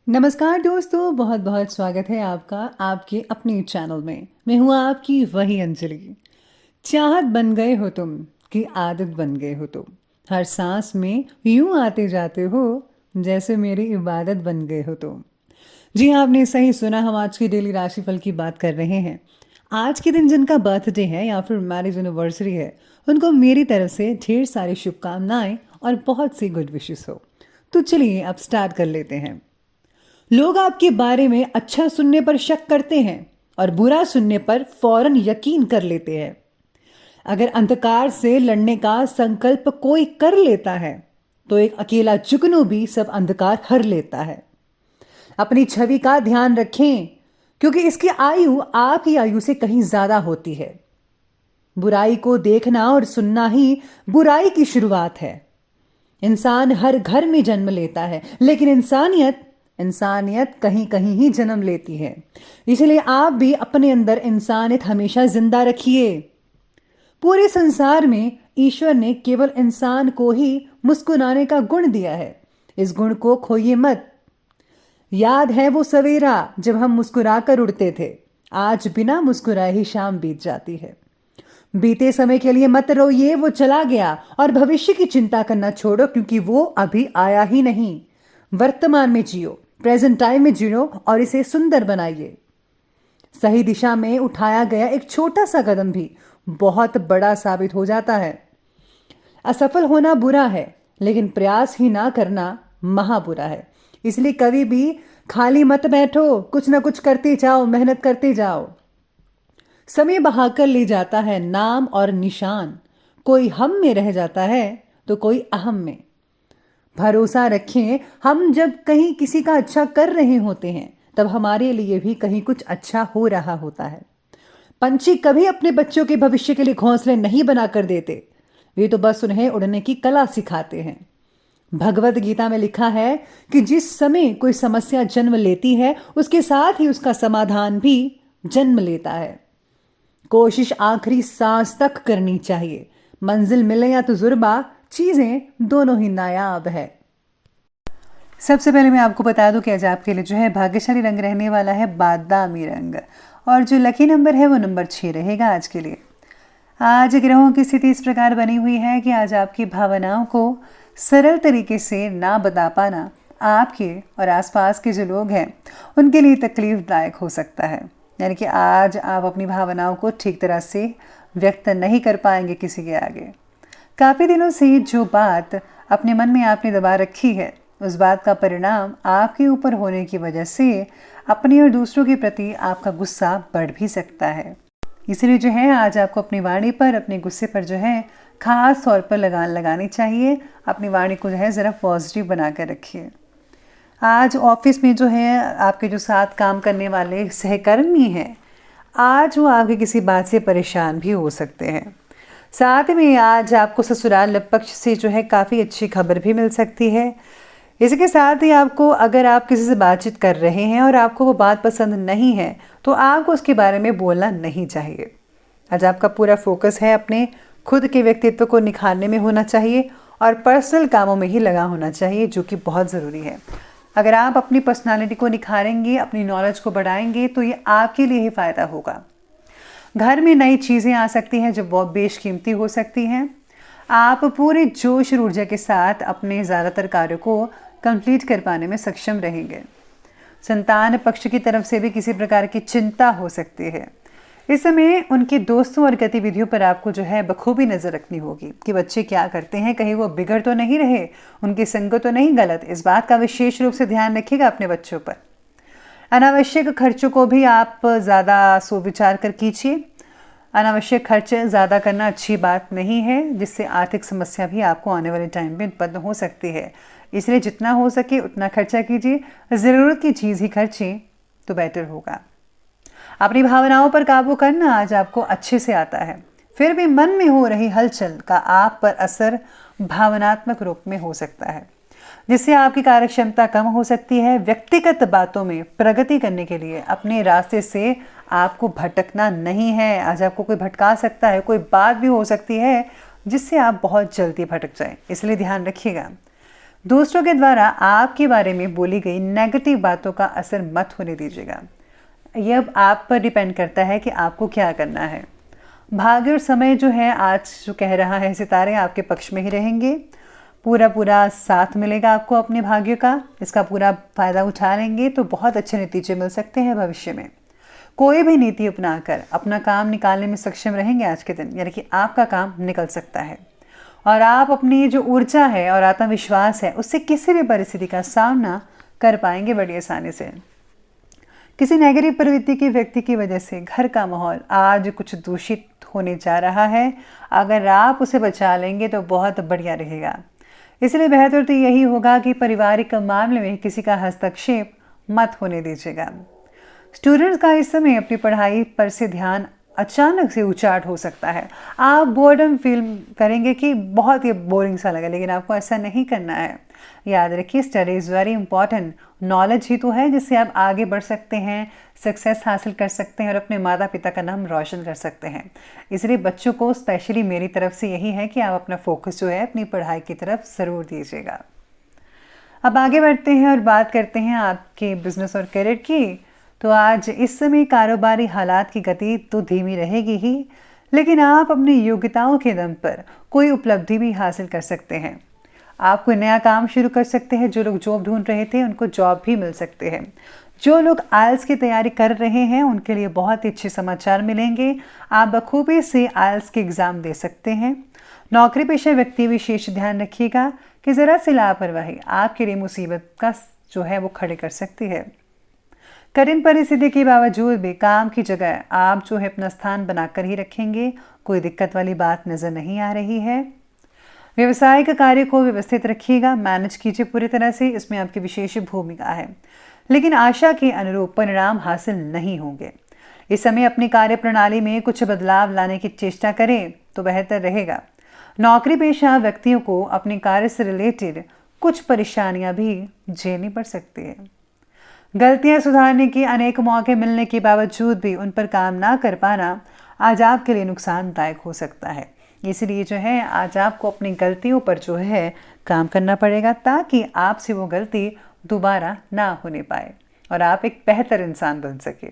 नमस्कार दोस्तों, बहुत बहुत स्वागत है आपका आपके अपने चैनल में। मैं हूँ आपकी वही अंजलि। चाहत बन गए हो तुम कि आदत बन गए हो तुम, हर सांस में यूं आते जाते हो जैसे मेरी इबादत बन गए हो तुम। जी हाँ, आपने सही सुना। हम आज की डेली राशिफल की बात कर रहे हैं। आज के दिन जिनका बर्थडे है या फिर मैरिज एनिवर्सरी है, उनको मेरी तरफ से ढेर सारी शुभकामनाएं और बहुत सी गुड विशेस हो। तो चलिए अब स्टार्ट कर लेते हैं। लोग आपके बारे में अच्छा सुनने पर शक करते हैं और बुरा सुनने पर फौरन यकीन कर लेते हैं। अगर अंधकार से लड़ने का संकल्प कोई कर लेता है तो एक अकेला जुगनू भी सब अंधकार हर लेता है। अपनी छवि का ध्यान रखें, क्योंकि इसकी आयु आपकी आयु से कहीं ज्यादा होती है। बुराई को देखना और सुनना ही बुराई की शुरुआत है। इंसान हर घर में जन्म लेता है, लेकिन इंसानियत इंसानियत कहीं कहीं ही जन्म लेती है। इसलिए आप भी अपने अंदर इंसानियत हमेशा जिंदा रखिए। पूरे संसार में ईश्वर ने केवल इंसान को ही मुस्कुराने का गुण दिया है। इस गुण को खोइए मत। याद है वो सवेरा जब हम मुस्कुरा कर उड़ते थे। आज बिना मुस्कुराए ही शाम बीत जाती है। बीते समय के लिए मत रोइए, वो चला गया। और भविष्य की चिंता करना छोड़ो, क्योंकि वो अभी आया ही नहीं। वर्तमान में जियो, प्रेजेंट टाइम में जियो और इसे सुंदर बनाइए। सही दिशा में उठाया गया एक छोटा सा कदम भी बहुत बड़ा साबित हो जाता है। असफल होना बुरा है, लेकिन प्रयास ही ना करना महा बुरा है। इसलिए कभी भी खाली मत बैठो, कुछ ना कुछ करते जाओ, मेहनत करते जाओ। समय बहाकर ले जाता है नाम और निशान। कोई हम में रह जाता है तो कोई अहम में। भरोसा रखें, हम जब कहीं किसी का अच्छा कर रहे होते हैं तब हमारे लिए भी कहीं कुछ अच्छा हो रहा होता है। पंछी कभी अपने बच्चों के भविष्य के लिए घोंसले नहीं बनाकर देते, वे तो बस उन्हें उड़ने की कला सिखाते हैं। भगवत गीता में लिखा है कि जिस समय कोई समस्या जन्म लेती है, उसके साथ ही उसका समाधान भी जन्म लेता है। कोशिश आखिरी सांस तक करनी चाहिए। मंजिल मिले या तजुर्बा, चीजें दोनों ही नायाब है। सबसे पहले मैं आपको बता दूं कि आज आपके लिए जो है भाग्यशाली रंग रहने वाला है बादामी रंग, और जो लकी नंबर है वो नंबर 6 रहेगा आज के लिए। आज ग्रहों की स्थिति इस प्रकार बनी हुई है कि आज आपकी भावनाओं को सरल तरीके से ना बता पाना आपके और आसपास के जो लोग हैं उनके लिए तकलीफदायक हो सकता है। यानी कि आज आप अपनी भावनाओं को ठीक तरह से व्यक्त नहीं कर पाएंगे किसी के आगे। काफ़ी दिनों से जो बात अपने मन में आपने दबा रखी है, उस बात का परिणाम आपके ऊपर होने की वजह से अपने और दूसरों के प्रति आपका गुस्सा बढ़ भी सकता है। इसलिए जो है आज आपको अपनी वाणी पर, अपने गुस्से पर जो है खास तौर पर लगान लगानी चाहिए। अपनी वाणी को जो है ज़रा पॉजिटिव बना कर रखिए। आज ऑफिस में जो है आपके जो साथ काम करने वाले सहकर्मी हैं, आज वो आपके किसी बात से परेशान भी हो सकते हैं। साथ में आज आपको ससुराल पक्ष से जो है काफ़ी अच्छी खबर भी मिल सकती है। इसके साथ ही आपको, अगर आप किसी से बातचीत कर रहे हैं और आपको वो बात पसंद नहीं है, तो आपको उसके बारे में बोलना नहीं चाहिए। आज आपका पूरा फोकस है अपने खुद के व्यक्तित्व को निखारने में होना चाहिए और पर्सनल कामों में ही लगा होना चाहिए, जो कि बहुत ज़रूरी है। अगर आप अपनी पर्सनालिटी को निखारेंगे, अपनी नॉलेज को बढ़ाएंगे, तो ये आपके लिए ही फ़ायदा होगा। घर में नई चीज़ें आ सकती हैं जो बहुत बेशकीमती हो सकती हैं। आप पूरे जोश और ऊर्जा के साथ अपने ज़्यादातर कार्यों को कंप्लीट कर पाने में सक्षम रहेंगे। संतान पक्ष की तरफ से भी किसी प्रकार की चिंता हो सकती है। इस समय उनके दोस्तों और गतिविधियों पर आपको जो है बखूबी नज़र रखनी होगी कि बच्चे क्या करते हैं, कहीं वो बिगड़ तो नहीं रहे, उनकी संगत तो नहीं गलत। इस बात का विशेष रूप से ध्यान रखिएगा अपने बच्चों पर। अनावश्यक खर्चों को भी आप ज़्यादा सोच-विचार कर कीजिए। अनावश्यक खर्च ज़्यादा करना अच्छी बात नहीं है, जिससे आर्थिक समस्या भी आपको आने वाले टाइम में उत्पन्न हो सकती है। इसलिए जितना हो सके उतना खर्चा कीजिए। ज़रूरत की चीज़ ही खर्चें तो बेटर होगा। अपनी भावनाओं पर काबू करना आज आपको अच्छे से आता है। फिर भी मन में हो रही हलचल का आप पर असर भावनात्मक रूप में हो सकता है, जिससे आपकी कार्यक्षमता कम हो सकती है। व्यक्तिगत बातों में प्रगति करने के लिए अपने रास्ते से आपको भटकना नहीं है। आज आपको कोई भटका सकता है, कोई बात भी हो सकती है जिससे आप बहुत जल्दी भटक जाएं, इसलिए ध्यान रखिएगा। दूसरों के द्वारा आपके बारे में बोली गई नेगेटिव बातों का असर मत होने दीजिएगा। यह अब आप पर डिपेंड करता है कि आपको क्या करना है। भाग्य और समय जो है आज जो कह रहा है सितारे आपके पक्ष में ही रहेंगे। पूरा पूरा साथ मिलेगा आपको अपने भाग्य का, इसका पूरा फायदा उठा लेंगे तो बहुत अच्छे नतीजे मिल सकते हैं भविष्य में। कोई भी नीति अपनाकर अपना काम निकालने में सक्षम रहेंगे आज के दिन, यानी कि आपका काम निकल सकता है और आप अपनी जो ऊर्जा है और आत्मविश्वास है उससे किसी भी परिस्थिति का सामना कर पाएंगे बड़ी आसानी से। किसी नेगेटिव प्रवृत्ति के व्यक्ति की वजह से घर का माहौल आज कुछ दूषित होने जा रहा है। अगर आप उसे बचा लेंगे तो बहुत बढ़िया रहेगा। इसलिए बेहतर तो यही होगा कि पारिवारिक मामले में किसी का हस्तक्षेप मत होने दीजिएगा। स्टूडेंट्स का इस समय अपनी पढ़ाई पर से ध्यान अचानक से उचाट हो सकता है। आप बोर्डम फील करेंगे कि बहुत ही बोरिंग सा लगा, लेकिन आपको ऐसा नहीं करना है। याद रखिए, study is very important. Knowledge ही तो है जिससे आप आगे बढ़ सकते हैं, सक्सेस हासिल कर सकते हैं और अपने माता पिता का नाम रोशन कर सकते हैं। इसलिए बच्चों को स्पेशली मेरी तरफ से यही है कि आप अपना फोकस जो है अपनी पढ़ाई की तरफ ज़रूर दीजिएगा। अब आगे बढ़ते हैं और बात करते हैं आपके बिजनेस और करियर की। तो आज इस समय कारोबारी हालात की गति तो धीमी रहेगी ही, लेकिन आप अपनी योग्यताओं के दम पर कोई उपलब्धि भी हासिल कर सकते हैं। आप कोई नया काम शुरू कर सकते हैं। जो लोग जॉब ढूंढ रहे थे उनको जॉब भी मिल सकते हैं। जो लोग आइल्स की तैयारी कर रहे हैं उनके लिए बहुत ही अच्छे समाचार मिलेंगे। आप बखूबी से आइल्स के एग्ज़ाम दे सकते हैं। नौकरी पेशा व्यक्ति विशेष ध्यान रखिएगा कि ज़रा सी लापरवाही आपके लिए मुसीबत का जो है वो खड़े कर सकती है। कठिन परिस्थिति के बावजूद भी काम की जगह आप जो है अपना स्थान बनाकर ही रखेंगे। कोई दिक्कत वाली बात नज़र नहीं आ रही है। व्यवसायिक कार्य को व्यवस्थित रखिएगा, मैनेज कीजिए पूरी तरह से। इसमें आपकी विशेष भूमिका है, लेकिन आशा के अनुरूप परिणाम हासिल नहीं होंगे। इस समय अपनी कार्य प्रणाली में कुछ बदलाव लाने की चेष्टा करें तो बेहतर रहेगा। नौकरी पेशा व्यक्तियों को अपने कार्य से रिलेटेड कुछ परेशानियां भी झेलनी पड़ सकती है। गलतियां सुधारने के अनेक मौके मिलने के बावजूद भी उन पर काम ना कर पाना आज आपके लिए नुकसानदायक हो सकता है। इसलिए जो है आज आपको अपनी गलतियों पर जो है काम करना पड़ेगा ताकि आपसे वो गलती दोबारा ना होने पाए और आप एक बेहतर इंसान बन सके।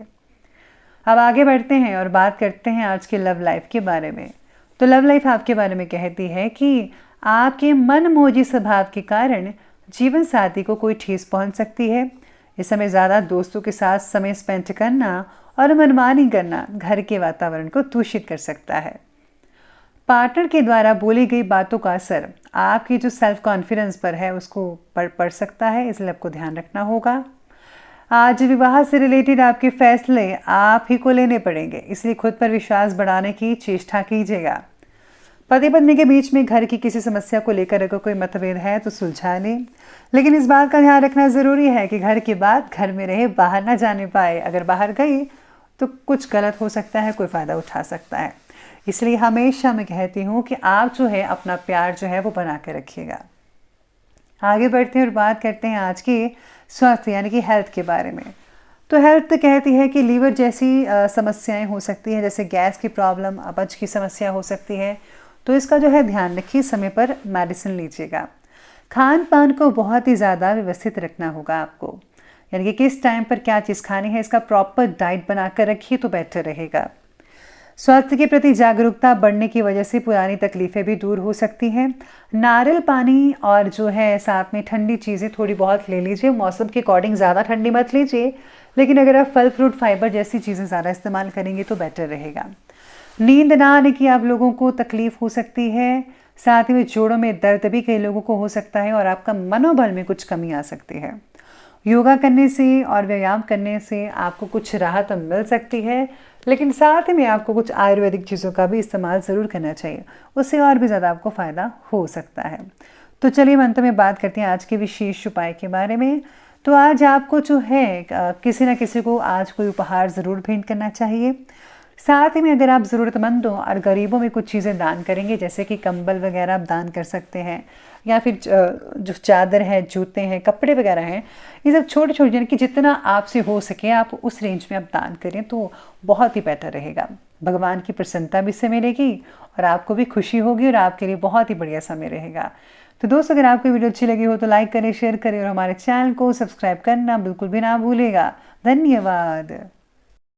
अब आगे बढ़ते हैं और बात करते हैं आज के लव लाइफ के बारे में। तो लव लाइफ आपके बारे में कहती है कि आपके मनमोजी स्वभाव के कारण जीवन साथी को कोई ठेस पहुंच सकती है। इस समय ज़्यादा दोस्तों के साथ समय स्पेंड करना और मनमानी करना घर के वातावरण को दूषित कर सकता है। पार्टनर के द्वारा बोली गई बातों का असर आपकी जो सेल्फ कॉन्फिडेंस पर है उसको पड़ सकता है, इसलिए आपको ध्यान रखना होगा। आज विवाह से रिलेटेड आपके फैसले आप ही को लेने पड़ेंगे, इसलिए खुद पर विश्वास बढ़ाने की चेष्टा कीजिएगा। पति पत्नी के बीच में घर की किसी समस्या को लेकर अगर कोई मतभेद है तो सुलझा लें, लेकिन इस बात का ध्यान रखना ज़रूरी है कि घर की बात घर में रहे, बाहर ना जाने पाए। अगर बाहर गई तो कुछ गलत हो सकता है, कोई फ़ायदा उठा सकता है। इसलिए हमेशा मैं कहती हूँ कि आप जो है अपना प्यार जो है वो बना के रखिएगा। आगे बढ़ते हैं और बात करते हैं आज की स्वास्थ्य यानी कि हेल्थ के बारे में। तो हेल्थ कहती है कि लीवर जैसी समस्याएं हो सकती हैं, जैसे गैस की प्रॉब्लम, अपच की समस्या हो सकती है। तो इसका जो है ध्यान रखिए, समय पर मेडिसिन लीजिएगा। खान पान को बहुत ही ज़्यादा व्यवस्थित रखना होगा आपको, यानी कि किस टाइम पर क्या चीज़ खानी है इसका प्रॉपर डाइट बना कर रखिए तो बेटर रहेगा। स्वास्थ्य के प्रति जागरूकता बढ़ने की वजह से पुरानी तकलीफ़ें भी दूर हो सकती हैं। नारियल पानी और जो है साथ में ठंडी चीज़ें थोड़ी बहुत ले लीजिए। मौसम के अकॉर्डिंग ज़्यादा ठंडी मत लीजिए, लेकिन अगर आप फल फ्रूट फाइबर जैसी चीज़ें ज़्यादा इस्तेमाल करेंगे तो बेटर रहेगा। नींद ना आने की आप लोगों को तकलीफ़ हो सकती है, साथ ही में जोड़ों में दर्द भी कई लोगों को हो सकता है और आपका मनोबल में कुछ कमी आ सकती है। योगा करने से और व्यायाम करने से आपको कुछ राहत मिल सकती है, लेकिन साथ में आपको कुछ आयुर्वेदिक चीज़ों का भी इस्तेमाल ज़रूर करना चाहिए, उससे और भी ज़्यादा आपको फ़ायदा हो सकता है। तो चलिए अंत में बात करते हैं आज के विशेष उपाय के बारे में। तो आज आपको जो है किसी न किसी को आज कोई उपहार ज़रूर भेंट करना चाहिए। साथ ही में अगर आप ज़रूरतमंदों और गरीबों में कुछ चीज़ें दान करेंगे, जैसे कि कंबल वगैरह आप दान कर सकते हैं, या फिर जो चादर है, जूते हैं, कपड़े वगैरह हैं, ये सब छोटे छोटे यानी कि जितना आपसे हो सके आप उस रेंज में आप दान करें तो बहुत ही बेटर रहेगा। भगवान की प्रसन्नता भी इससे मिलेगी और आपको भी खुशी होगी और आपके लिए बहुत ही बढ़िया समय रहेगा। तो दोस्तों अगर आपको वीडियो अच्छी लगी हो तो लाइक करें, शेयर करें और हमारे चैनल को सब्सक्राइब करना बिल्कुल भी ना भूलेगा। धन्यवाद।